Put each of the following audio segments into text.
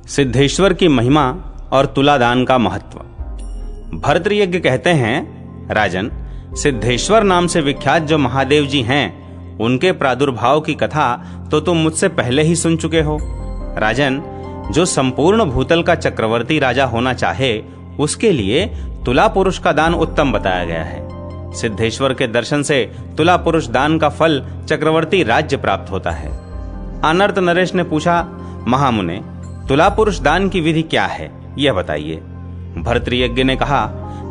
सिद्धेश्वर की महिमा और तुलादान का महत्व। भर्तृयज्ञ कहते हैं, राजन, सिद्धेश्वर नाम से विख्यात जो महादेव जी हैं, उनके प्रादुर्भाव की कथा तो तुम मुझसे पहले ही सुन चुके हो। राजन, जो संपूर्ण भूतल का चक्रवर्ती राजा होना चाहे, उसके लिए तुला पुरुष का दान उत्तम बताया गया है। सिद्धेश्वर के दर्शन से तुला पुरुष दान का फल चक्रवर्ती राज्य प्राप्त होता है। अनर्त नरेश ने पूछा, महामुने, तुला पुरुष दान की विधि क्या है, यह बताइए। भर्तृयज्ञ ने कहा,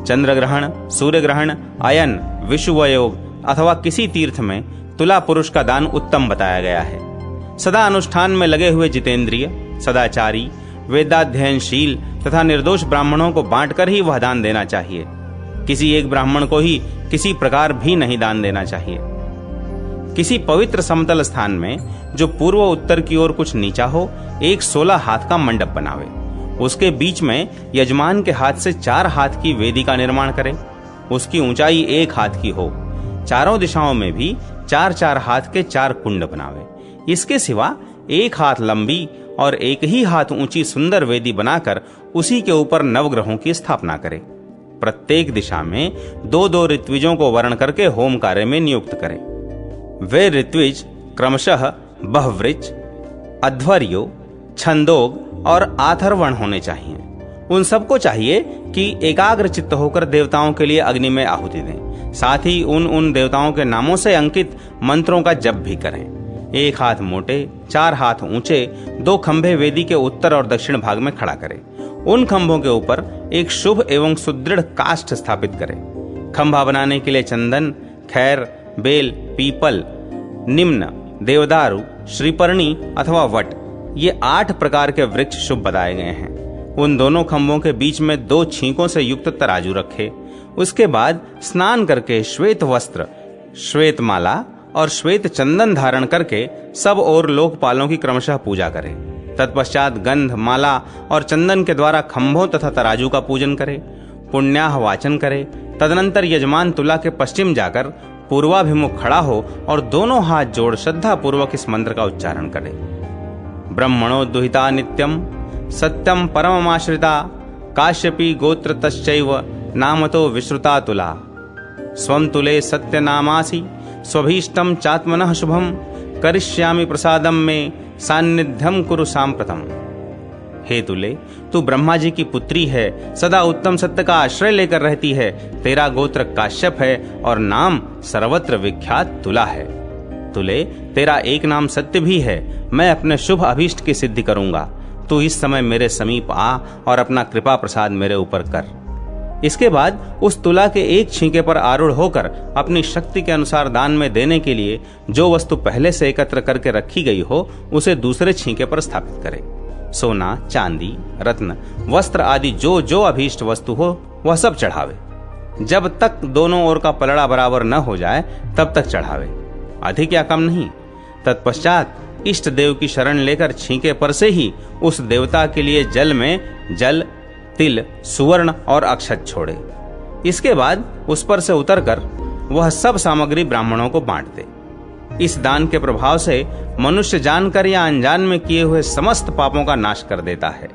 चंद्र ग्रहण, सूर्य ग्रहण, अयन, विषुव योग अथवा किसी तीर्थ में तुला पुरुष का दान उत्तम बताया गया है। सदा अनुष्ठान में लगे हुए जितेंद्रिय, सदाचारी, वेदाध्ययनशील तथा निर्दोष ब्राह्मणों को बांटकर ही वह दान देना चाहिए। किसी एक ब्राह्मण को ही किसी प्रकार भी नहीं दान देना चाहिए। किसी पवित्र समतल स्थान में जो पूर्व उत्तर की ओर कुछ नीचा हो, एक 16 हाथ का मंडप बनावे। उसके बीच में यजमान के हाथ से 4 हाथ की वेदी का निर्माण करे। उसकी ऊंचाई 1 हाथ की हो। चारों दिशाओं में भी 4-4 हाथ के 4 कुंड बनावे। इसके सिवा 1 हाथ लंबी और 1 ही हाथ ऊंची सुंदर वेदी बनाकर उसी के ऊपर नवग्रहों की स्थापना करे। प्रत्येक दिशा में 2-2 ऋत्विजों को वर्ण करके होम कार्य में नियुक्त करे। वे ऋत्विज क्रमशः बहवृच, अध्वर्यो, छंदोग और आथर्वण होने चाहिए। उन सबको चाहिए कि एकाग्र चित्त होकर देवताओं के लिए अग्नि में आहुति दें। साथ ही उन देवताओं के नामों से अंकित मंत्रों का जप भी करें। 1 हाथ मोटे, 4 हाथ ऊंचे 2 खंभे वेदी के उत्तर और दक्षिण भाग में खड़ा करें। उन खंभों के ऊपर एक शुभ एवं सुदृढ़ काष्ठ स्थापित करें। खंभा बनाने के लिए चंदन, खैर, बेल, पीपल, निम्न, देवदारू, श्रीपर्णी अथवा वट, ये 8 प्रकार के वृक्ष शुभ बताए गए हैं। उन दोनों खंभों के बीच में 2 छींकों से युक्त तराजू रखे। उसके बाद स्नान करके श्वेत वस्त्र, श्वेत माला और श्वेत चंदन धारण करके सब और लोकपालों की क्रमशः पूजा करें। तत्पश्चात गंध, माला और चंदन के द्वारा खंभों तथा तराजू का पूजन करे, पुण्याह वाचन करे। तदनंतर यजमान तुला के पश्चिम जाकर पूर्वाभिमुख खड़ा हो और दोनों हाथ जोड़ श्रद्धा पूर्वक इस मंत्र का उच्चारण करे। ब्रह्मणो दुहिता नित्यम सत्यम परममाश्रिता काश्यपी गोत्र तश्चैव नामतो विश्रुता तुला स्वम तुले सत्य नामासी स्वभीष्टम चात्मनः शुभम करिष्यामि प्रसादम में सान्निध्यम कुरु सांप्रतम। हे तुले, तू ब्रह्मा जी की पुत्री है, सदा उत्तम सत्य का आश्रय लेकर रहती है। तेरा गोत्र काश्यप है और नाम सर्वत्र विख्यात तुला है। तुले, तेरा एक नाम सत्य भी है। मैं अपने शुभ अभीष्ट की सिद्धि करूंगा। तू इस समय मेरे समीप आ और अपना कृपा प्रसाद मेरे ऊपर कर। इसके बाद उस तुला के एक छींके पर आरूढ़ होकर अपनी शक्ति के अनुसार दान में देने के लिए जो वस्तु पहले से एकत्र करके रखी गई हो, उसे दूसरे छींके पर स्थापित करे। सोना, चांदी, रत्न, वस्त्र आदि जो जो अभीष्ट वस्तु हो, वह सब चढ़ावे। जब तक दोनों ओर का पलड़ा बराबर न हो जाए तब तक चढ़ावे, अधिक या कम नहीं। तत्पश्चात इष्ट देव की शरण लेकर छींके पर से ही उस देवता के लिए जल में जल, तिल, सुवर्ण और अक्षत छोड़े। इसके बाद उस पर से उतरकर वह सब सामग्री ब्राह्मणों को बांट दे। इस दान के प्रभाव से मनुष्य जानकर या अनजान में किए हुए समस्त पापों का नाश कर देता है।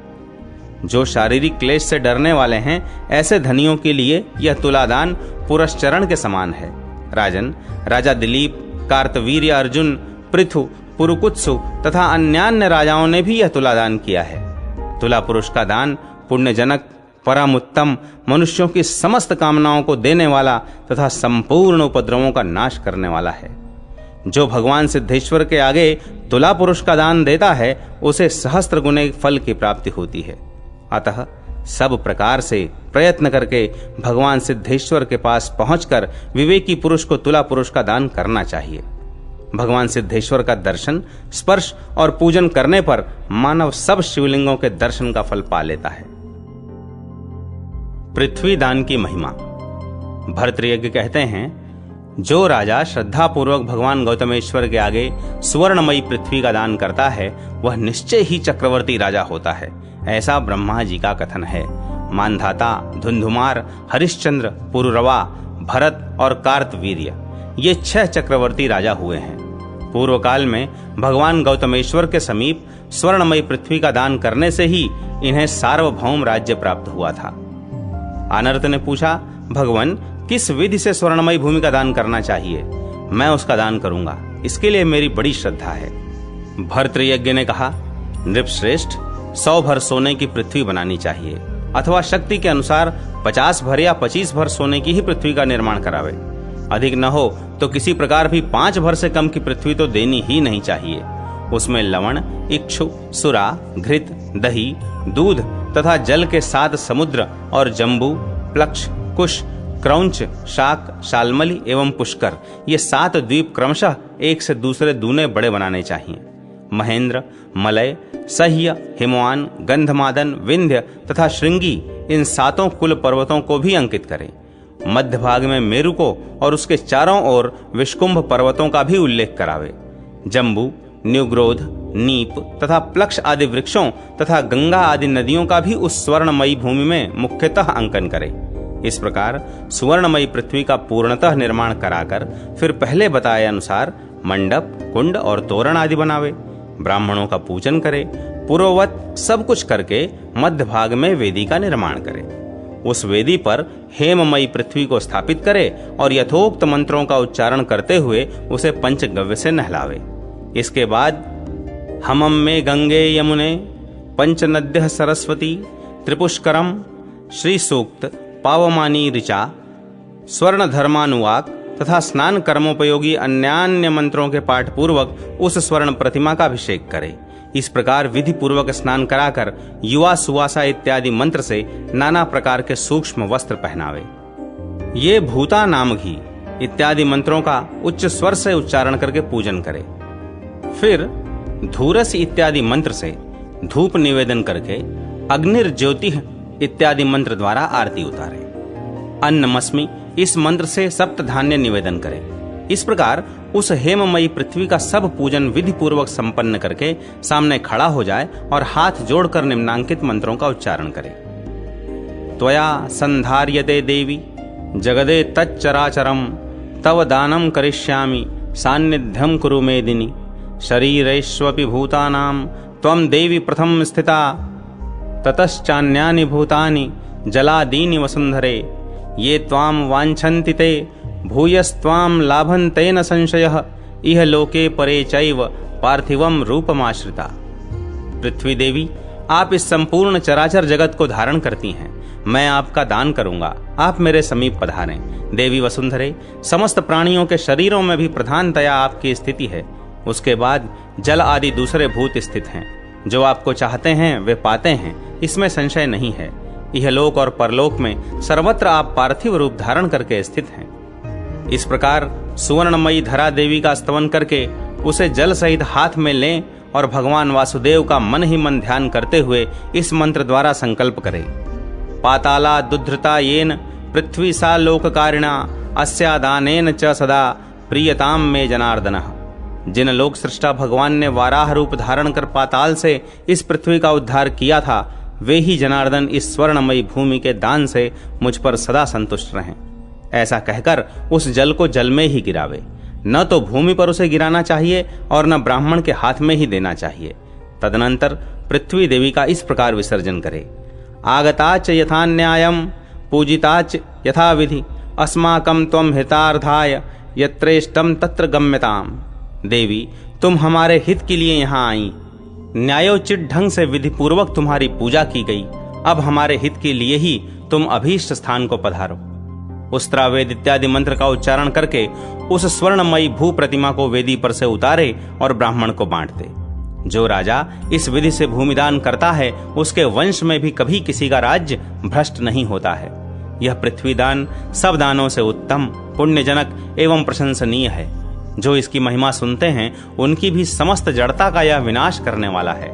जो शारीरिक क्लेश से डरने वाले हैं, ऐसे धनियों के लिए यह तुलादान पुरश्चरण के समान है। राजन, राजा दिलीप, कार्तवीर्य अर्जुन, पृथु, पुरुकुत्सु तथा अन्यान्य राजाओं ने भी यह तुलादान किया है। तुला पुरुष का दान पुण्यजनक, परम उत्तम, मनुष्यों की समस्त कामनाओं को देने वाला तथा संपूर्ण उपद्रवों का नाश करने वाला है। जो भगवान सिद्धेश्वर के आगे तुला पुरुष का दान देता है, उसे सहस्त्र गुने फल की प्राप्ति होती है। अतः सब प्रकार से प्रयत्न करके भगवान सिद्धेश्वर के पास पहुंचकर विवेकी पुरुष को तुला पुरुष का दान करना चाहिए। भगवान सिद्धेश्वर का दर्शन, स्पर्श और पूजन करने पर मानव सब शिवलिंगों के दर्शन का फल पा लेता है। पृथ्वी दान की महिमा। भर्तृयज्ञ कहते हैं, जो राजा श्रद्धा पूर्वक भगवान गौतमेश्वर के आगे सुवर्णमयी पृथ्वी का दान करता है, वह निश्चय ही चक्रवर्ती राजा होता है। ऐसा ब्रह्मा जी का कथन है। मानधाता, धुंधुमार, हरिश्चंद्र, पुरुरवा, भरत और कार्तवीर्य, ये 6 चक्रवर्ती राजा हुए हैं। पूर्व काल में भगवान गौतमेश्वर के समीप स्वर्णमयी पृथ्वी का दान करने से ही इन्हें सार्वभौम राज्य प्राप्त हुआ था। आनर्त ने पूछा, भगवान, किस विधि से स्वर्णमयी भूमि का दान करना चाहिए? मैं उसका दान करूंगा, इसके लिए मेरी बड़ी श्रद्धा है। भर्तृयज्ञ ने कहा, नृपश्रेष्ठ, 100 भर सोने की पृथ्वी बनानी चाहिए, अथवा शक्ति के अनुसार 50 भर या 25 भर सोने की ही पृथ्वी का निर्माण करावे। अधिक न हो तो किसी प्रकार भी 5 भर से कम की पृथ्वी तो देनी ही नहीं चाहिए। उसमें लवण, इक्षु, सुरा, घृत, दही, दूध तथा जल के 7 समुद्र और जम्बू, प्लक्ष, कुश, क्रौंच, शाक, शालमली एवं पुष्कर, ये 7 द्वीप क्रमशः एक से दूसरे दूने बड़े बनाने चाहिए। महेंद्र, मलय, सह्य, हिमवान, गंधमादन, विंध्य तथा श्रृंगी, इन 7 कुल पर्वतों को भी अंकित करें। मध्य भाग में मेरु को और उसके चारों ओर विष्कुंभ पर्वतों का भी उल्लेख करावे। जम्बू, न्युग्रोध, नीप तथा प्लक्ष आदि वृक्षों तथा गंगा आदि नदियों का भी उस स्वर्णमयी भूमि में मुख्यतः अंकन करे। इस प्रकार सुवर्णमयी पृथ्वी का पूर्णतः निर्माण कराकर फिर पहले बताए अनुसार मंडप, कुंड और तोरण आदि बनावे। ब्राह्मणों का पूजन करे। पूर्ववत सब कुछ करके मध्य भाग में वेदी का निर्माण करे। उस वेदी पर हेममयी पृथ्वी को स्थापित करे और यथोक्त मंत्रों का उच्चारण करते हुए उसे पंचगव्य से नहलावे। इसके बाद हमम में गंगे यमुने पंचनद्यः सरस्वती त्रिपुष्करम श्री सूक्त पावमानी ऋचा स्वर्ण धर्मानुवाक तथा स्नान कर्मोपयोगी अन्यान्य मंत्रों के पाठ पूर्वक उस स्वर्ण प्रतिमा का अभिषेक करे। इस प्रकार विधि पूर्वक स्नान कराकर युवा सुवासा इत्यादि मंत्र से नाना प्रकार के सूक्ष्म वस्त्र पहनावे। ये भूता नाम घी इत्यादि मंत्रों का उच्च स्वर से उच्चारण करके पूजन करे। फिर धूरस इत्यादि मंत्र से धूप निवेदन करके अग्निर्ज्योतिः इत्यादि मंत्र द्वारा आरती उतारे। अन्नमस्मि इस मंत्र से सप्त धान्य निवेदन करे। इस प्रकार उस हेममयी पृथ्वी का सब पूजन विधि पूर्वक संपन्न करके सामने खड़ा हो जाए और हाथ जोड़कर निम्नांकित मंत्रों का उच्चारण करे। त्वया संधार्यते देवी जगदे तच्चराचरम तव दानम करिष्यामि सान्निध्यम कुरु मेदिनी शरीरैष्वपि भूतानां त्वं देवी प्रथम स्थिता ततश्चान्यानि भूतानि जलादीनि वसुंधरे ये त्वां वाञ्छन्ति ते भूयस्त्वां लाभन्ते न संशयः इह लोके परे चैव पार्थिवम रूपमाश्रिता। पृथ्वी देवी, आप इस संपूर्ण चराचर जगत को धारण करती हैं। मैं आपका दान करूंगा, आप मेरे समीप पधारें। देवी वसुंधरे, समस्त प्राणियों के शरीरों में भी प्रधानतया आपकी स्थिति है। उसके बाद जल आदि दूसरे भूत स्थित हैं। जो आपको चाहते हैं वे पाते हैं, इसमें संशय नहीं है। इहलोक और परलोक में सर्वत्र आप पार्थिव रूप धारण करके स्थित हैं। इस प्रकार सुवर्णमयी धरा देवी का स्तवन करके उसे जल सहित हाथ में लें और भगवान वासुदेव का मन ही मन ध्यान करते हुए इस मंत्र द्वारा संकल्प करें। पाताला दुद्धृता येन पृथ्वी सा लोककारिणा अस्या दानेन च सदा प्रियताम में जनार्दनः। जिन लोक सृष्टा भगवान ने वाराह रूप धारण कर पाताल से इस पृथ्वी का उद्धार किया था, वे ही जनार्दन इस स्वर्णमयी भूमि के दान से मुझ पर सदा संतुष्ट रहें। ऐसा कहकर उस जल को जल में ही गिरावे। न तो भूमि पर उसे गिराना चाहिए और न ब्राह्मण के हाथ में ही देना चाहिए। तदनंतर पृथ्वी देवी का इस प्रकार विसर्जन करे। आगताच यथा न्यायम पूजिताच यथा विधि अस्माकं त्वं हितार्थाय यत्रेष्टम तत्र गम्यताम। देवी, तुम हमारे हित के लिए यहाँ आई। न्यायोचित ढंग से विधि पूर्वक तुम्हारी पूजा की गई। अब हमारे हित के लिए ही तुम अभीष्ट स्थान को पधारो। उस्त्रावेद इत्यादि मंत्र का उच्चारण करके उस स्वर्णमयी भू प्रतिमा को वेदी पर से उतारे और ब्राह्मण को बांट दे। जो राजा इस विधि से भूमिदान करता है, उसके वंश में भी कभी किसी का राज्य भ्रष्ट नहीं होता है। यह पृथ्वी दान सब दानों से उत्तम, पुण्यजनक एवं प्रशंसनीय है। जो इसकी महिमा सुनते हैं, उनकी भी समस्त जड़ता का यह विनाश करने वाला है।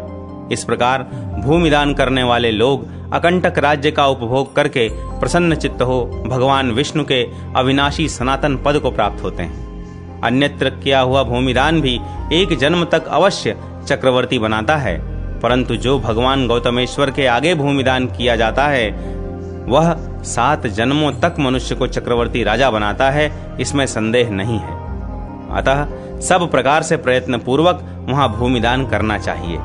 इस प्रकार भूमिदान करने वाले लोग अकंटक राज्य का उपभोग करके प्रसन्न चित्त हो भगवान विष्णु के अविनाशी सनातन पद को प्राप्त होते हैं। अन्यत्र किया हुआ भूमिदान भी एक जन्म तक अवश्य चक्रवर्ती बनाता है, परंतु जो भगवान गौतमेश्वर के आगे भूमिदान किया जाता है, वह 7 जन्मों तक मनुष्य को चक्रवर्ती राजा बनाता है, इसमें संदेह नहीं है। अतः सब प्रकार से प्रयत्न पूर्वक वहां भूमिदान करना चाहिए।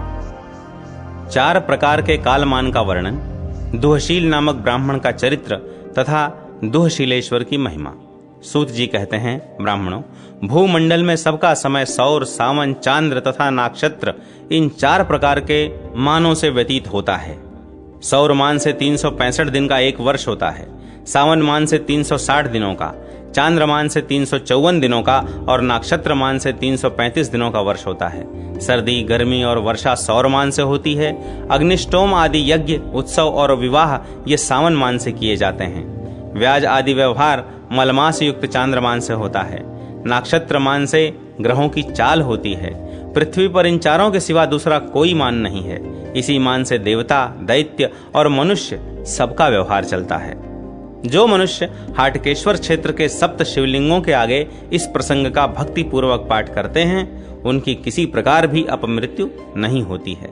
4 प्रकार के कालमान का वर्णन, दुहशील नामक ब्राह्मण का चरित्र तथा दुहशीलेश्वर की महिमा। सूत जी कहते हैं, ब्राह्मणों, भूमंडल में सबका समय सौर, सावन, चांद्र तथा नक्षत्र इन 4 प्रकार के मानों से व्यतीत होता है। सौर मान से 365 दिन का एक वर्ष होता है, सावन मान से 360 दिनों का, चांद्रमान से 354 दिनों का और नक्षत्र मान से 335 दिनों का वर्ष होता है। सर्दी, गर्मी और वर्षा सौर मान से होती है। अग्निष्टोम आदि यज्ञ, उत्सव और विवाह ये सावन मान से किए जाते हैं। व्याज आदि व्यवहार मलमास युक्त चांद्रमान से होता है। नक्षत्र मान से ग्रहों की चाल होती है। पृथ्वी पर इन चारों के सिवा दूसरा कोई मान नहीं है। इसी मान से देवता, दैत्य और मनुष्य सबका व्यवहार चलता है। जो मनुष्य हाटकेश्वर क्षेत्र के 7 शिवलिंगों के आगे इस प्रसंग का भक्ति पूर्वक पाठ करते हैं, उनकी किसी प्रकार भी अपमृत्यु नहीं होती है।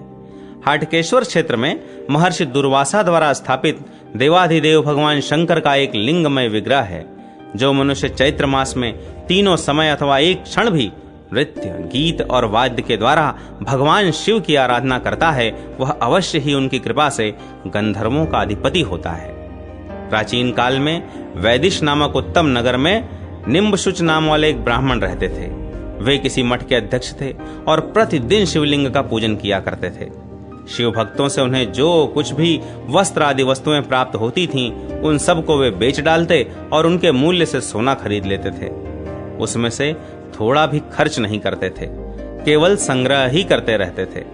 हाटकेश्वर क्षेत्र में महर्षि दुर्वासा द्वारा स्थापित देवाधिदेव भगवान शंकर का एक लिंगमय विग्रह है। जो मनुष्य चैत्र मास में तीनों समय अथवा एक क्षण भी नृत्य, गीत और वाद्य के द्वारा भगवान शिव की आराधना करता है, वह अवश्य ही उनकी कृपा से गंधर्वों का अधिपति होता है। प्राचीन काल में वैदिश नामक उत्तम नगर में निम्बशुच नाम वाले एक ब्राह्मण रहते थे। वे किसी मठ के अध्यक्ष थे और प्रतिदिन शिवलिंग का पूजन किया करते थे। शिव भक्तों से उन्हें जो कुछ भी वस्त्र आदि वस्तुएं प्राप्त होती थीं, उन सब को वे बेच डालते और उनके मूल्य से सोना खरीद लेते थे। उसमें से थोड़ा भी खर्च नहीं करते थे, केवल संग्रह ही करते रहते थे।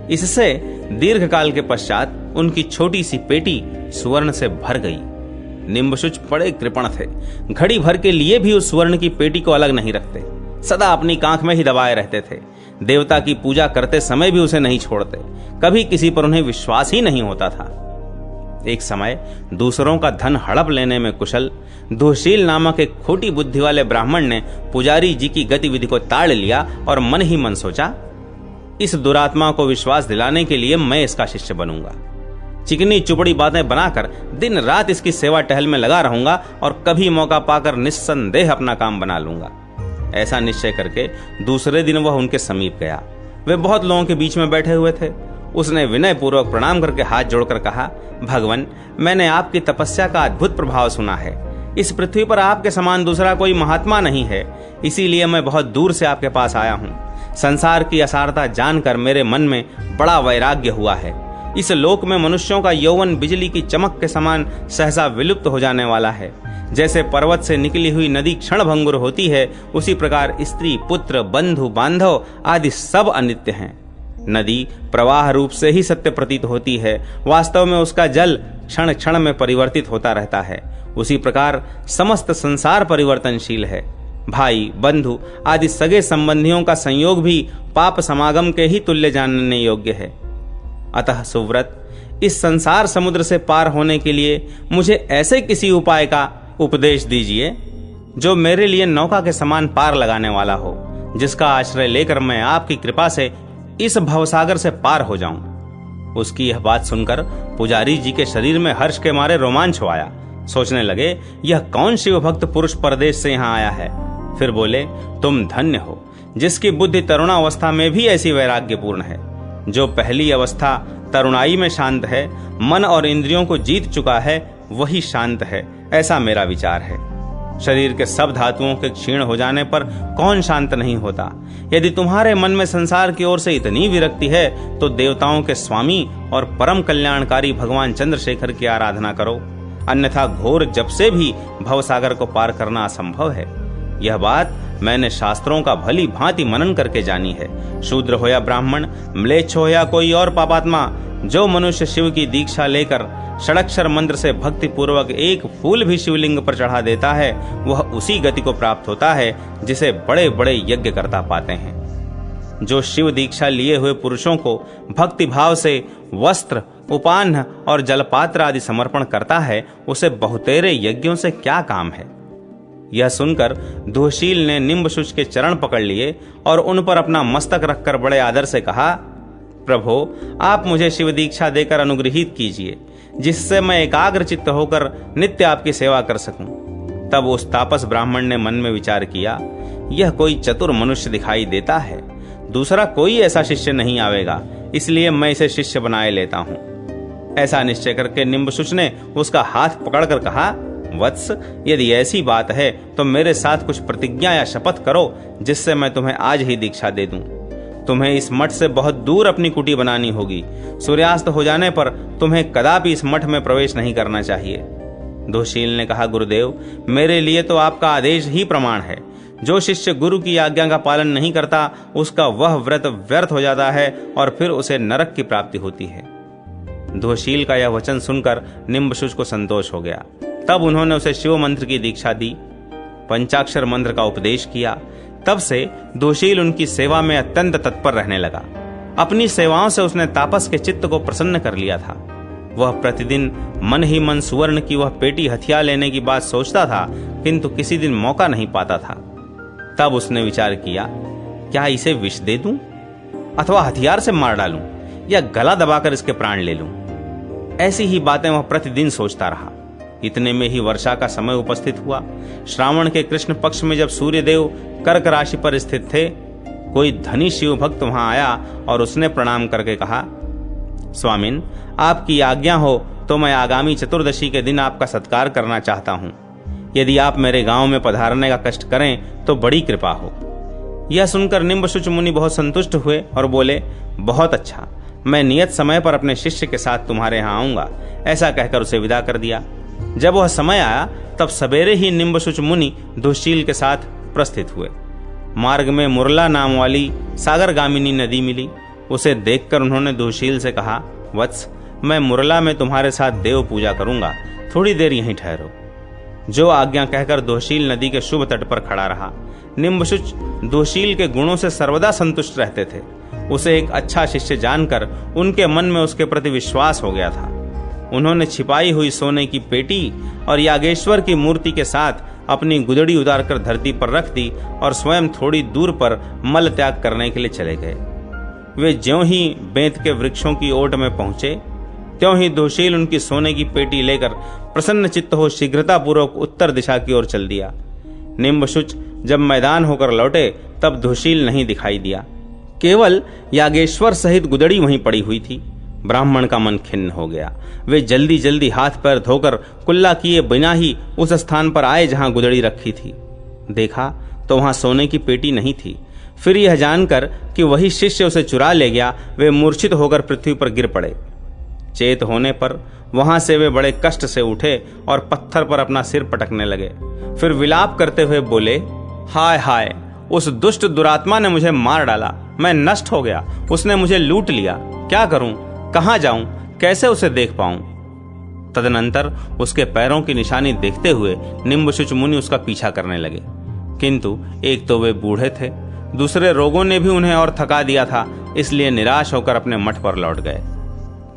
इससे दीर्घ काल के पश्चात उनकी छोटी सी पेटी सुवर्ण से भर गई। निम्बशुच बड़े कृपण थे, घड़ी भर के लिए भी उस स्वर्ण की पेटी को अलग नहीं रखते, सदा अपनी कांख में ही दबाए रहते थे। देवता की पूजा करते समय भी उसे नहीं छोड़ते, कभी किसी पर उन्हें विश्वास ही नहीं होता था। एक समय दूसरों का धन हड़प लेने में कुशल दुहशील नामक एक खोटी बुद्धि वाले ब्राह्मण ने पुजारी जी की गतिविधि को ताड़ लिया और मन ही मन सोचा, इस दुरात्मा को विश्वास दिलाने के लिए मैं इसका शिष्य बनूंगा। चिकनी चुपड़ी बातें बनाकर दिन रात इसकी सेवा टहल में लगा रहूंगा और कभी मौका पाकर निस्संदेह अपना काम बना लूंगा। ऐसा निश्चय करके दूसरे दिन वह उनके समीप गया। वे बहुत लोगों के बीच में बैठे हुए थे। उसने विनय पूर्वक प्रणाम करके हाथ जोड़कर कहा, भगवान, मैंने आपकी तपस्या का अद्भुत प्रभाव सुना है। इस पृथ्वी पर आपके समान दूसरा कोई महात्मा नहीं है, इसीलिए मैं बहुत दूर से आपके पास आया हूँ। संसार की असारता जानकर मेरे मन में बड़ा वैराग्य हुआ है। इस लोक में मनुष्यों का यौवन बिजली की चमक के समान सहसा विलुप्त हो जाने वाला है। जैसे पर्वत से निकली हुई नदी क्षण भंगुर होती है, उसी प्रकार स्त्री, पुत्र, बंधु, बांधव आदि सब अनित्य हैं। नदी प्रवाह रूप से ही सत्य प्रतीत होती है, वास्तव में उसका जल क्षण क्षण में परिवर्तित होता रहता है। उसी प्रकार समस्त संसार परिवर्तनशील है। भाई, बंधु आदि सगे संबंधियों का संयोग भी पाप समागम के ही तुल्य जानने योग्य है। अतः सुव्रत, इस संसार समुद्र से पार होने के लिए मुझे ऐसे किसी उपाय का उपदेश दीजिए जो मेरे लिए नौका के समान पार लगाने वाला हो, जिसका आश्रय लेकर मैं आपकी कृपा से इस भवसागर से पार हो जाऊं। उसकी यह बात सुनकर पुजारी जी के शरीर में हर्ष के मारे रोमांच हो आया। सोचने लगे, यह कौन शिव भक्त पुरुष परदेश से यहाँ आया है। फिर बोले, तुम धन्य हो जिसकी बुद्धि तरुणावस्था में भी ऐसी वैराग्यपूर्ण है। जो पहली अवस्था तरुणाई में शांत है, मन और इंद्रियों को जीत चुका है, वही शांत है, ऐसा मेरा विचार है। शरीर के सब धातुओं के क्षीण हो जाने पर कौन शांत नहीं होता। यदि तुम्हारे मन में संसार की ओर से इतनी विरक्ति है तो देवताओं के स्वामी और परम कल्याणकारी भगवान चंद्रशेखर की आराधना करो, अन्यथा घोर जप से भी भवसागर को पार करना असंभव है। यह बात मैंने शास्त्रों का भली भांति मनन करके जानी है। शूद्र हो या ब्राह्मण, म्लेच्छ हो या कोई और पापात्मा, जो मनुष्य शिव की दीक्षा लेकर षडक्षर मंत्र से भक्ति पूर्वक एक फूल भी शिवलिंग पर चढ़ा देता है, वह उसी गति को प्राप्त होता है जिसे बड़े बड़े यज्ञ करता पाते हैं। जो शिव दीक्षा लिए हुए पुरुषों को भक्ति भाव से वस्त्र, उपान्न और जलपात्र आदि समर्पण करता है, उसे बहुतेरे यज्ञों से क्या काम है। यह सुनकर दुहशील ने निम्बशुच के चरण पकड़ लिए और उन पर अपना मस्तक रखकर बड़े आदर से कहा, प्रभो, आप मुझे शिव दीक्षा देकर अनुग्रहित कीजिए, जिससे मैं एकाग्र चित्त होकर नित्य आपकी सेवा कर सकूं। तब उस तापस ब्राह्मण ने मन में विचार किया, यह कोई चतुर मनुष्य दिखाई देता है, दूसरा कोई ऐसा शिष्य नहीं आवेगा, इसलिए मैं इसे शिष्य बनाए लेता हूं। ऐसा निश्चय करके निम्बशुच ने उसका हाथ पकड़कर कहा, वत्स, यदि ऐसी बात है तो मेरे साथ कुछ प्रतिज्ञा या शपथ करो, जिससे मैं तुम्हें आज ही दीक्षा दे दूं। तुम्हें इस मठ से बहुत दूर अपनी कुटी बनानी होगी। सूर्यास्त हो जाने पर तुम्हें कदापि इस मठ में प्रवेश नहीं करना चाहिए। दुशील ने कहा, गुरुदेव, मेरे लिए तो आपका आदेश ही प्रमाण है। जो शिष्य गुरु की आज्ञा का पालन नहीं करता, उसका वह व्रत व्यर्थ हो जाता है और फिर उसे नरक की प्राप्ति होती है। दुशील का यह वचन सुनकर निम्बशुच को संतोष हो गया। तब उन्होंने उसे शिव मंत्र की दीक्षा दी, पंचाक्षर मंत्र का उपदेश किया। तब से दुशील उनकी सेवा में अत्यंत तत्पर रहने लगा। अपनी सेवाओं से उसने तापस के चित्त को प्रसन्न कर लिया था। वह प्रतिदिन मन ही मन सुवर्ण की वह पेटी हथिया लेने की बात सोचता था, किंतु किसी दिन मौका नहीं पाता था। तब उसने विचार किया, क्या इसे विष दे दूं अथवा हथियार से मार डालूं या गला दबाकर इसके प्राण ले लूं। ऐसी ही बातें वह प्रतिदिन सोचता रहा। इतने में ही वर्षा का समय उपस्थित हुआ। श्रावण के कृष्ण पक्ष में जब सूर्यदेव कर्क राशि पर स्थित थे, कोई धनी शिव भक्त वहां आया और उसने प्रणाम करके कहा, स्वामिन, आपकी आज्ञा हो तो मैं आगामी चतुर्दशी के दिन आपका सत्कार करना चाहता हूं। यदि आप मेरे गांव में पधारने का कष्ट करें तो बड़ी कृपा हो। यह सुनकर निम्बशुच मुनि बहुत संतुष्ट हुए और बोले, बहुत अच्छा, मैं नियत समय पर अपने शिष्य के साथ तुम्हारे यहाँ आऊंगा। ऐसा कहकर उसे विदा कर दिया। जब वह समय आया तब सवेरे ही निम्बशुच मुनि दुशील के साथ प्रस्थित हुए। मार्ग में मुरला नाम वाली सागरगामिनी नदी मिली। उसे देखकर उन्होंने दुशील से कहा, वत्स, मैं मुरला में तुम्हारे साथ देव पूजा करूंगा, थोड़ी देर यहीं ठहरो। जो आज्ञा कहकर दुशील नदी के शुभ तट पर खड़ा रहा। निम्बशुच दुशील के गुणों से सर्वदा संतुष्ट रहते थे। उसे एक अच्छा शिष्य जानकर उनके मन में उसके प्रति विश्वास हो गया था। उन्होंने छिपाई हुई सोने की पेटी और यागेश्वर की मूर्ति के साथ अपनी गुदड़ी उतारकर धरती पर रख दी और स्वयं थोड़ी दूर पर मल त्याग करने के लिए चले गए। वे ज्यों ही बेंत के वृक्षों की ओट में पहुंचे, त्यों ही दुशील उनकी सोने की पेटी लेकर प्रसन्न चित्त हो शीघ्रतापूर्वक उत्तर दिशा की ओर चल दिया। निम्बशुच जब मैदान होकर लौटे तब दुशील नहीं दिखाई दिया। केवल यागेश्वर सहित गुदड़ी वहीं पड़ी हुई थी। ब्राह्मण का मन खिन्न हो गया। वे जल्दी जल्दी हाथ पैर धोकर कुल्ला किए बिना ही उस स्थान पर आए जहां गुदड़ी रखी थी। देखा तो वहां सोने की पेटी नहीं थी। फिर यह जानकर कि वही शिष्य उसे चुरा ले गया, वे मूर्छित होकर पृथ्वी पर गिर पड़े। चेत होने पर वहां से वे बड़े कष्ट से उठे और पत्थर पर अपना सिर पटकने लगे। फिर विलाप करते हुए बोले, हाय हाय, उस दुष्ट दुरात्मा ने मुझे मार डाला, मैं नष्ट हो गया, उसने मुझे लूट लिया। क्या करूं, कहां जाऊं, कैसे उसे देख पाऊं। तदनंतर उसके पैरों की निशानी देखते हुए निम्बशुच मुनि उसका पीछा करने लगे, किंतु एक तो वे बूढ़े थे, दूसरे रोगों ने भी उन्हें और थका दिया था, इसलिए निराश होकर अपने मठ पर लौट गए।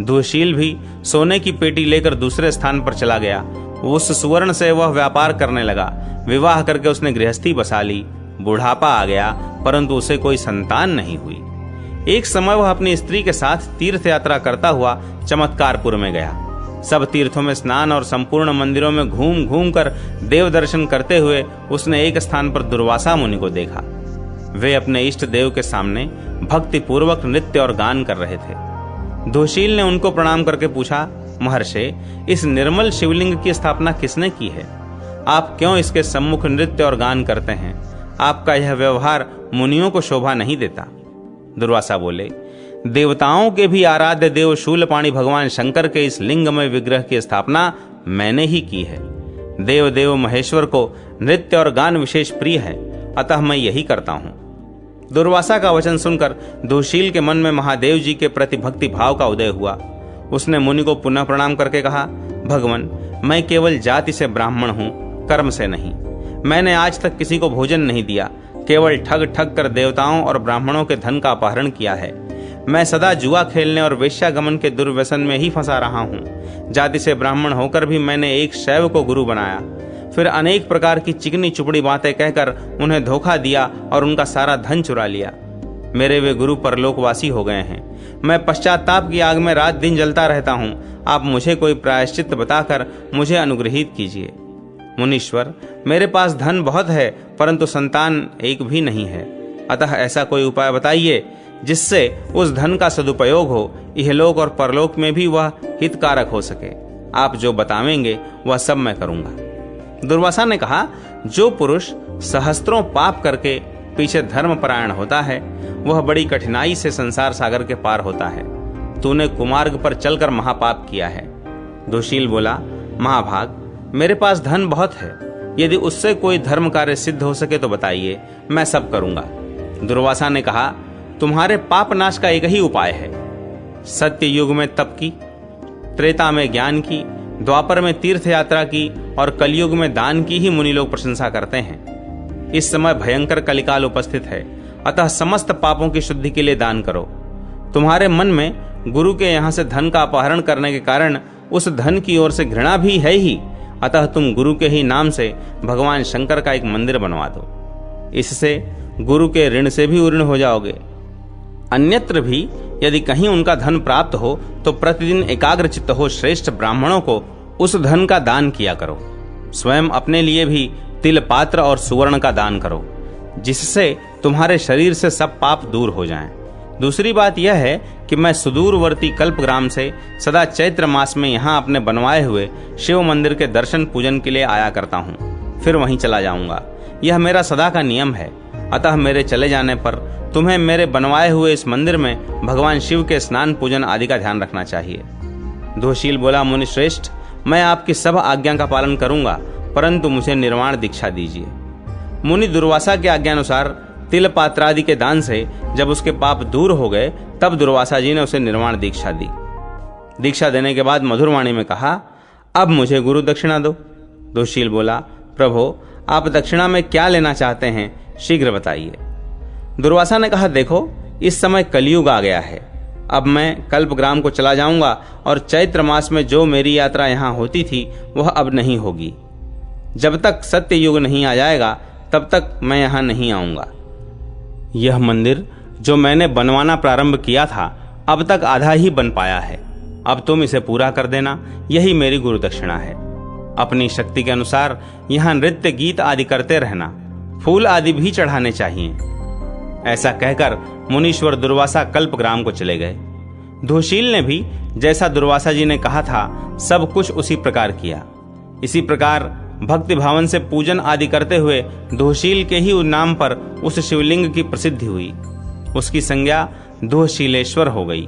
दुशील भी सोने की पेटी लेकर दूसरे स्थान पर चला गया। उस सुवर्ण से वह व्यापार करने लगा। विवाह करके उसने गृहस्थी बसा ली। बुढ़ापा आ गया, परंतु उसे कोई संतान नहीं हुई। एक समय वह अपनी स्त्री के साथ तीर्थ यात्रा करता हुआ चमत्कारपुर में गया। सब तीर्थों में स्नान और संपूर्ण मंदिरों में घूम घूम कर देव दर्शन करते हुए उसने एक स्थान पर दुर्वासा मुनि को देखा। वे अपने इष्ट देव के सामने भक्ति पूर्वक नृत्य और गान कर रहे थे। दुशील ने उनको प्रणाम करके पूछा, महर्षि, इस निर्मल शिवलिंग की स्थापना किसने की है? आप क्यों इसके सम्मुख नृत्य और गान करते हैं? आपका यह व्यवहार मुनियों को शोभा नहीं देता। दुर्वासा बोले, देवताओं के भी आराध्य देव शूलपाणी भगवान शंकर के इस लिंगमय विग्रह की स्थापना मैंने ही की है। देव देव महेश्वर को नृत्य और गान विशेष प्रिय है, अतः मैं यही करता हूं। दुर्वासा का वचन सुनकर दुशील के मन में महादेव जी के प्रति भक्ति भाव का उदय हुआ। उसने मुनि को पुनः प्रणाम करके कहा, भगवान, मैं केवल जाति से ब्राह्मण हूं, कर्म से नहीं। मैंने आज तक किसी को भोजन नहीं दिया, केवल ठग ठग कर देवताओं और ब्राह्मणों के धन का अपहरण किया है। मैं सदा जुआ खेलने और वेश्यागमन के दुर्व्यसन में ही फंसा रहा हूँ। जाति से ब्राह्मण होकर भी मैंने एक शैव को गुरु बनाया, फिर अनेक प्रकार की चिकनी चुपड़ी बातें कहकर उन्हें धोखा दिया और उनका सारा धन चुरा लिया। मेरे वे गुरु परलोकवासी हो गए हैं। मैं पश्चाताप की आग में रात दिन जलता रहता हूँ। आप मुझे कोई प्रायश्चित बताकर मुझे अनुग्रहित कीजिए। मुनीश्वर, मेरे पास धन बहुत है, परंतु संतान एक भी नहीं है। अतः ऐसा कोई उपाय बताइए जिससे उस धन का सदुपयोग हो, इहलोक और परलोक में भी वह हितकारक हो सके। आप जो बतावेंगे वह सब मैं करूंगा। दुर्वासा ने कहा, जो पुरुष सहस्त्रों पाप करके पीछे धर्मपरायण होता है, वह बड़ी कठिनाई से संसार सागर के पार होता है। तूने कुमार्ग पर चलकर महापाप किया है। दुशील बोला, महाभाग, मेरे पास धन बहुत है, यदि उससे कोई धर्म कार्य सिद्ध हो सके तो बताइए, मैं सब करूंगा। दुर्वासा ने कहा, तुम्हारे पाप नाश का एक ही उपाय है। सत्य युग में तप की, त्रेता में ज्ञान की, द्वापर में तीर्थ यात्रा की और कलयुग में दान की ही मुनि लोग प्रशंसा करते हैं। इस समय भयंकर कलिकाल उपस्थित है, अतः समस्त पापों की शुद्धि के लिए दान करो। तुम्हारे मन में गुरु के यहाँ से धन का अपहरण करने के कारण उस धन की ओर से घृणा भी है ही, अतः तुम गुरु के ही नाम से भगवान शंकर का एक मंदिर बनवा दो। इससे गुरु के ऋण से भी उऋण हो जाओगे। अन्यत्र भी यदि कहीं उनका धन प्राप्त हो तो प्रतिदिन एकाग्र चित्त हो श्रेष्ठ ब्राह्मणों को उस धन का दान किया करो। स्वयं अपने लिए भी तिल पात्र और सुवर्ण का दान करो, जिससे तुम्हारे शरीर से सब पाप दूर हो जाएं। दूसरी बात यह है कि मैं सुदूरवर्ती कल्पग्राम से सदा चैत्र मास में यहाँ अपने बनवाए हुए शिव मंदिर के दर्शन पूजन के लिए आया करता हूँ, फिर वहीं चला जाऊंगा। यह मेरा सदा का नियम है। अतः मेरे चले जाने पर तुम्हें मेरे बनवाए हुए इस मंदिर में भगवान शिव के स्नान पूजन आदि का ध्यान रखना चाहिए। दुशील बोला, मुनि श्रेष्ठ, मैं आपकी सब आज्ञा का पालन करूंगा, परंतु मुझे निर्वाण दीक्षा दीजिए। मुनि दुर्वासा के आज्ञानुसार तिल पात्रादि के दान से जब उसके पाप दूर हो गए, तब दुर्वासा जी ने उसे निर्वाण दीक्षा दी। दीक्षा देने के बाद मधुरवाणी में कहा, अब मुझे गुरु दक्षिणा दो। दुशील बोला, प्रभो, आप दक्षिणा में क्या लेना चाहते हैं, शीघ्र बताइए। दुर्वासा ने कहा, देखो, इस समय कलयुग आ गया है। अब मैं कल्पग्राम को चला जाऊंगा और चैत्र मास में जो मेरी यात्रा यहाँ होती थी वह अब नहीं होगी। जब तक सत्य युग नहीं आ जाएगा तब तक मैं यहाँ नहीं आऊंगा। यह मंदिर जो मैंने बनवाना प्रारंभ किया था अब तक आधा ही बन पाया है। अब तुम इसे पूरा कर देना, यही मेरी गुरु दक्षिणा है। अपनी शक्ति के अनुसार यहाँ नृत्य गीत आदि करते रहना, फूल आदि भी चढ़ाने चाहिए। ऐसा कहकर मुनीश्वर दुर्वासा कल्पग्राम को चले गए। दुशील ने भी जैसा दुर्वासा जी ने कहा था सब कुछ उसी प्रकार किया। इसी प्रकार भक्ति भावन से पूजन आदि करते हुए दुशील के ही नाम पर उस शिवलिंग की प्रसिद्धि हुई। उसकी संज्ञा दुशीलेश्वर हो गई।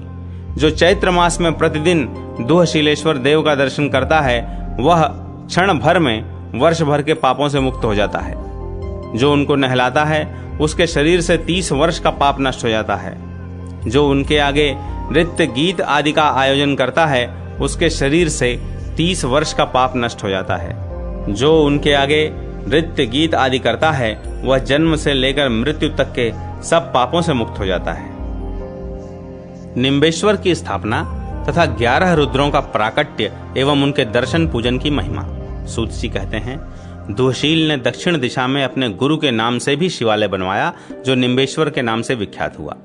जो चैत्र मास में प्रतिदिन दुशीलेश्वर देव का दर्शन करता है वह क्षण भर में वर्ष भर के पापों से मुक्त हो जाता है। जो उनको नहलाता है उसके शरीर से 30 वर्ष का पाप नष्ट हो जाता है। जो उनके आगे नृत्य गीत आदि का आयोजन करता है उसके शरीर से 30 वर्ष का पाप नष्ट हो जाता है। जो उनके आगे नृत्य गीत आदि करता है वह जन्म से लेकर मृत्यु तक के सब पापों से मुक्त हो जाता है। निम्बेश्वर की स्थापना तथा 11 रुद्रों का प्राकट्य एवं उनके दर्शन पूजन की महिमा। सूत जी कहते हैं, दुशील ने दक्षिण दिशा में अपने गुरु के नाम से भी शिवालय बनवाया जो निम्बेश्वर के नाम से विख्यात हुआ।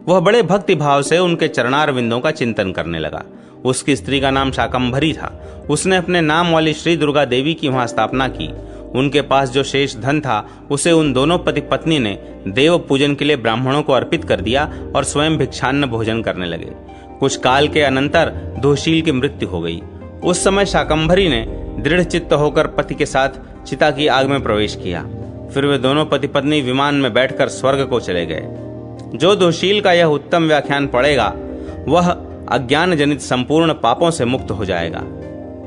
वह बड़े भक्ति भाव से उनके चरणार विंदों का चिंतन करने लगा। उसकी स्त्री का नाम शाकंभरी था। उसने अपने नाम वाली श्री दुर्गा देवी की वहां स्थापना की। उनके पास जो शेष धन था उसे उन दोनों पति पत्नी ने देव पूजन के लिए ब्राह्मणों को अर्पित कर दिया और स्वयं भिक्षान्न भोजन करने लगे। कुछ काल के अनंतर दुशील की मृत्यु हो गई। उस समय शाकंभरी ने दृढ़ चित्त होकर पति के साथ चिता की आग में प्रवेश किया। फिर वे दोनों पति पत्नी विमान में बैठकर स्वर्ग को चले गए। जो दुशील का यह उत्तम व्याख्यान पढ़ेगा वह अज्ञान जनित संपूर्ण पापों से मुक्त हो जाएगा।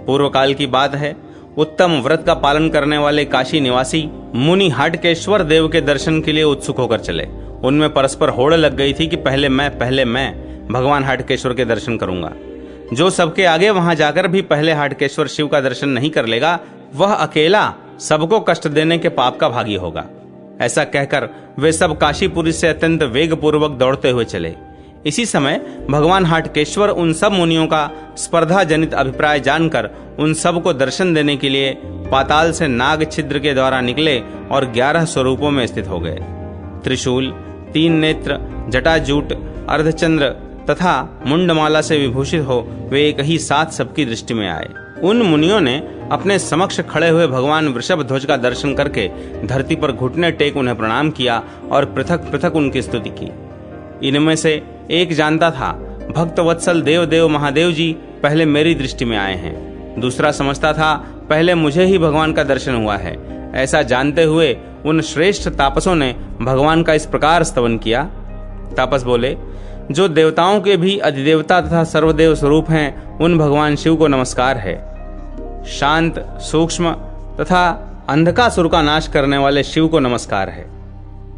पूर्व काल की बात है, उत्तम व्रत का पालन करने वाले काशी निवासी मुनि हाटकेश्वर देव के दर्शन के लिए उत्सुक होकर चले। उनमें परस्पर होड़ लग गई थी कि पहले मैं भगवान हाटकेश्वर के दर्शन करूंगा। जो सबके आगे वहां जाकर भी पहले हाटकेश्वर शिव का दर्शन नहीं कर लेगा वह अकेला सबको कष्ट देने के पाप का भागी होगा। ऐसा कहकर वे सब काशीपुरी से अत्यंत वेग पूर्वक दौड़ते हुए चले। इसी समय भगवान हाटकेश्वर उन सब मुनियों का स्पर्धा जनित अभिप्राय जानकर उन सब को दर्शन देने के लिए पाताल से नाग छिद्र के द्वारा निकले और 11 स्वरूपों में स्थित हो गए। त्रिशूल, 3 नेत्र, जटाजूट, अर्धचंद्र तथा मुंडमाला से विभूषित हो वे एक ही साथ सबकी दृष्टि में आए। उन मुनियों ने अपने समक्ष खड़े हुए भगवान वृषभ ध्वज का दर्शन करके धरती पर घुटने टेक उन्हें प्रणाम किया और पृथक पृथक उनकी स्तुति की। इनमें से एक जानता था भक्त वत्सल देव महादेव जी पहले मेरी दृष्टि में आए हैं, दूसरा समझता था पहले मुझे ही भगवान का दर्शन हुआ है। ऐसा जानते हुए उन श्रेष्ठ तापसों ने भगवान का इस प्रकार स्तवन किया। तापस बोले, जो देवताओं के भी अधिदेवता तथा सर्वदेव स्वरूप हैं, उन भगवान शिव को नमस्कार है। शांत, सूक्ष्म तथा अंधकासुर का नाश करने वाले शिव को नमस्कार है।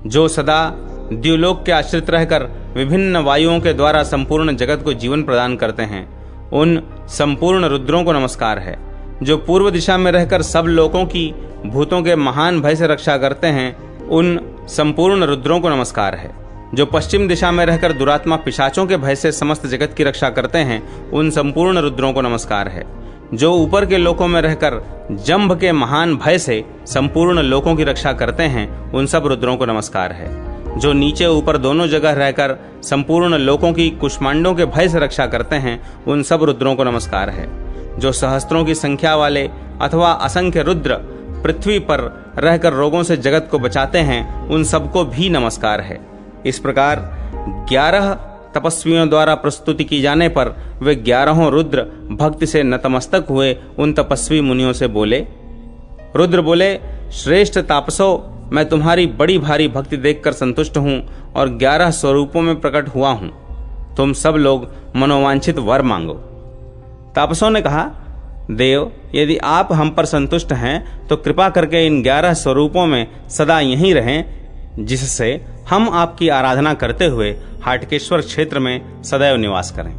जो सदा द्युलोक के आश्रित रहकर विभिन्न वायुओं के द्वारा संपूर्ण जगत को जीवन प्रदान करते हैं, उन संपूर्ण रुद्रों को नमस्कार है। जो पूर्व दिशा में रहकर सब लोगों की भूतों के महान भय से रक्षा करते हैं, उन संपूर्ण रुद्रों को नमस्कार है। जो पश्चिम दिशा में रहकर दुरात्मा पिशाचों के भय से समस्त जगत की रक्षा करते हैं, उन संपूर्ण रुद्रों को नमस्कार है। जो ऊपर के लोकों में रहकर जंभ के महान भय से संपूर्ण लोकों की रक्षा करते हैं, उन सब रुद्रों को नमस्कार है। जो नीचे ऊपर दोनों जगह रहकर संपूर्ण लोकों की कुष्मांडों के भय से रक्षा करते हैं, उन सब रुद्रों को नमस्कार है। जो सहस्त्रों की संख्या वाले अथवा असंख्य रुद्र पृथ्वी पर रहकर रोगों से जगत को बचाते हैं, उन सबको भी नमस्कार है। इस प्रकार 11 तपस्वियों द्वारा प्रस्तुति की जाने पर वे 11 रुद्र भक्ति से नतमस्तक हुए उन तपस्वी मुनियों से बोले। रुद्र बोले, श्रेष्ठ तापसो, मैं तुम्हारी बड़ी भारी भक्ति देखकर संतुष्ट हूं और 11 स्वरूपों में प्रकट हुआ हूं। तुम सब लोग मनोवांछित वर मांगो। तापसों ने कहा, देव, यदि आप हम पर संतुष्ट हैं तो कृपा करके इन 11 स्वरूपों में सदा यहीं रहें, जिससे हम आपकी आराधना करते हुए हाटकेश्वर क्षेत्र में सदैव निवास करें।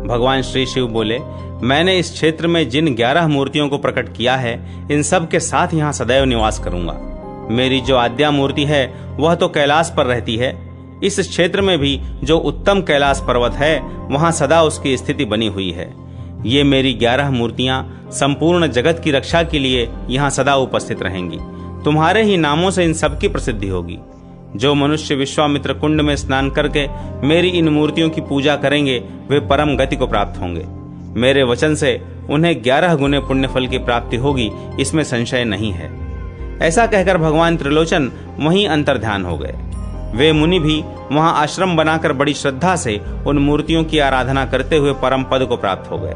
भगवान श्री शिव बोले, मैंने इस क्षेत्र में जिन 11 मूर्तियों को प्रकट किया है, इन सब के साथ यहाँ सदैव निवास करूंगा। मेरी जो आद्या मूर्ति है वह तो कैलाश पर रहती है। इस क्षेत्र में भी जो उत्तम कैलाश पर्वत है, वहां सदा उसकी स्थिति बनी हुई है। ये मेरी 11 मूर्तियां संपूर्ण जगत की रक्षा के लिए यहाँ सदा उपस्थित रहेंगी। तुम्हारे ही नामों से इन सबकी प्रसिद्धि होगी। जो मनुष्य विश्वामित्र कुंड में स्नान करके मेरी इन मूर्तियों की पूजा करेंगे, वे परम गति को प्राप्त होंगे। मेरे वचन से उन्हें 11 गुने पुण्य फल की प्राप्ति होगी, इसमें संशय नहीं है। ऐसा कहकर भगवान त्रिलोचन वहीं अंतर्ध्यान हो गए। वे मुनि भी वहां आश्रम बनाकर बड़ी श्रद्धा से उन मूर्तियों की आराधना करते हुए परम पद को प्राप्त हो गए।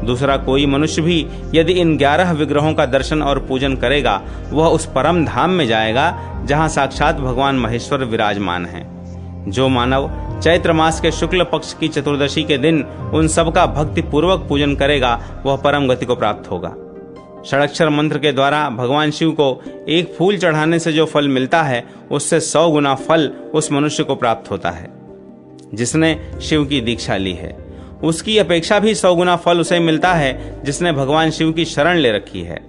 दूसरा कोई मनुष्य भी यदि इन 11 विग्रहों का दर्शन और पूजन करेगा, वह उस परम धाम में जाएगा जहां साक्षात भगवान महेश्वर विराजमान हैं। जो मानव चैत्र मास के शुक्ल पक्ष की चतुर्दशी के दिन उन सब का भक्ति पूर्वक पूजन करेगा, वह परम गति को प्राप्त होगा। षडाक्षर मंत्र के द्वारा भगवान शिव को एक फूल चढ़ाने से जो फल मिलता है, उससे 100 गुना फल उस मनुष्य को प्राप्त होता है। जिसने शिव की दीक्षा ली है, उसकी अपेक्षा भी 100 गुना फल उसे मिलता है जिसने भगवान शिव की शरण ले रखी है।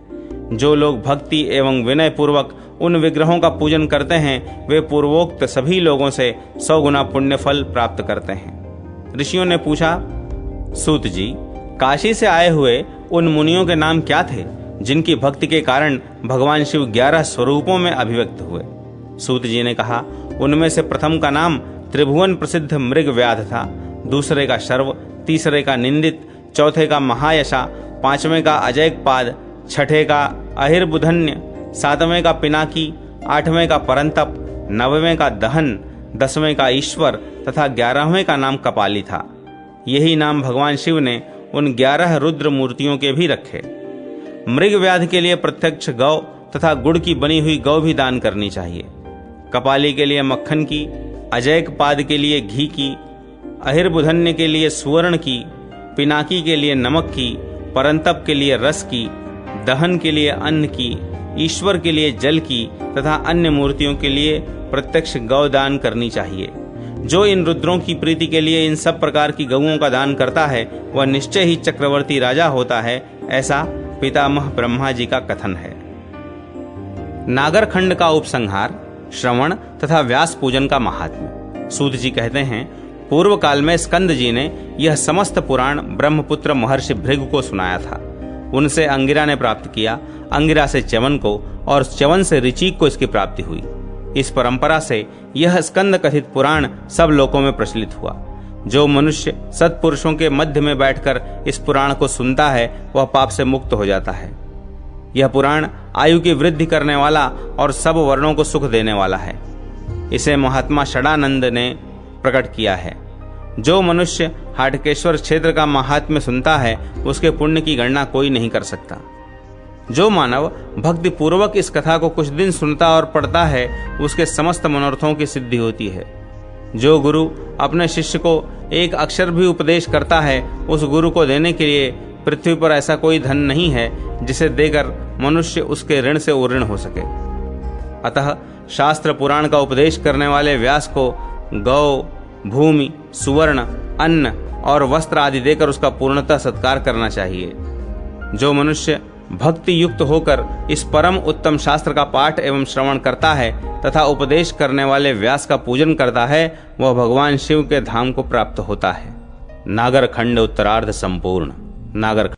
जो लोग भक्ति एवं विनय पूर्वक उन विग्रहों का पूजन करते हैं, वे पूर्वोक्त सभी लोगों से 100 गुना पुण्य फल प्राप्त करते हैं। ऋषियों ने पूछा, सूत जी, काशी से आए हुए उन मुनियों के नाम क्या थे जिनकी भक्ति के कारण भगवान शिव 11 स्वरूपों में अभिव्यक्त हुए? सूत जी ने कहा, उनमें से प्रथम का नाम त्रिभुवन प्रसिद्ध मृग व्याध था, दूसरे का शर्व, तीसरे का निंदित, चौथे का महायशा, पांचवें का अजैकपाद, छठे का अहिर्बुधन्य, सातवें का पिनाकी, आठवें का परंतप, नववें का दहन, 10वें का ईश्वर तथा 11वें का नाम कपाली था। यही नाम भगवान शिव ने उन 11 रुद्र मूर्तियों के भी रखे। मृग व्याध के लिए प्रत्यक्ष गौ तथा गुड़ की बनी हुई गौ भी दान करनी चाहिए। कपाली के लिए मक्खन की, अजैकपाद के लिए घी की, अहिर्बुधन्य के लिए सुवर्ण की, पिनाकी के लिए नमक की, परंतप के लिए रस की, दहन के लिए अन्न की, ईश्वर के लिए जल की तथा अन्य मूर्तियों के लिए प्रत्यक्ष गौ दान करनी चाहिए। जो इन रुद्रों की प्रीति के लिए इन सब प्रकार की गौओं का दान करता है, वह निश्चय ही चक्रवर्ती राजा होता है, ऐसा पितामह ब्रह्मा जी का कथन है। नागरखंड का उपसंहार, श्रवण तथा व्यास पूजन का महात्म्य। सूत जी कहते हैं, पूर्व काल में स्कंद जी ने यह समस्त पुराण ब्रह्मपुत्र महर्षि भृगु को सुनाया था। उनसे अंगिरा ने प्राप्त किया, अंगिरा से च्यवन को और च्यवन से ऋचिक को इसकी प्राप्ति हुई। इस परंपरा से यह स्कंद कथित पुराण सब लोकों में प्रचलित हुआ। जो मनुष्य सत्पुरुषों के मध्य में बैठकर इस पुराण को सुनता है, वह पाप से मुक्त हो जाता है। यह पुराण आयु की वृद्धि करने वाला और सब वर्णों को सुख देने वाला है। इसे महात्मा षडानंद ने प्रकट किया है। जो मनुष्य हाटकेश्वर क्षेत्र का महात्म्य सुनता है, उसके पुण्य की गणना कोई नहीं कर सकता। जो मानव भक्ति पूर्वक इस कथा को कुछ दिन सुनता और पढ़ता है, उसके समस्त मनोरथों की सिद्धि होती है। जो गुरु अपने शिष्य को एक अक्षर भी उपदेश करता है, उस गुरु को देने के लिए पृथ्वी पर ऐसा कोई धन नहीं है जिसे देकर मनुष्य उसके ऋण से उऋण हो सके। अतः शास्त्र पुराण का उपदेश करने वाले व्यास को गौ, भूमि, सुवर्ण, अन्न और वस्त्र आदि देकर उसका पूर्णतः सत्कार करना चाहिए। जो मनुष्य भक्ति युक्त होकर इस परम उत्तम शास्त्र का पाठ एवं श्रवण करता है तथा उपदेश करने वाले व्यास का पूजन करता है, वह भगवान शिव के धाम को प्राप्त होता है। नागर खंड उत्तरार्ध संपूर्ण। नागर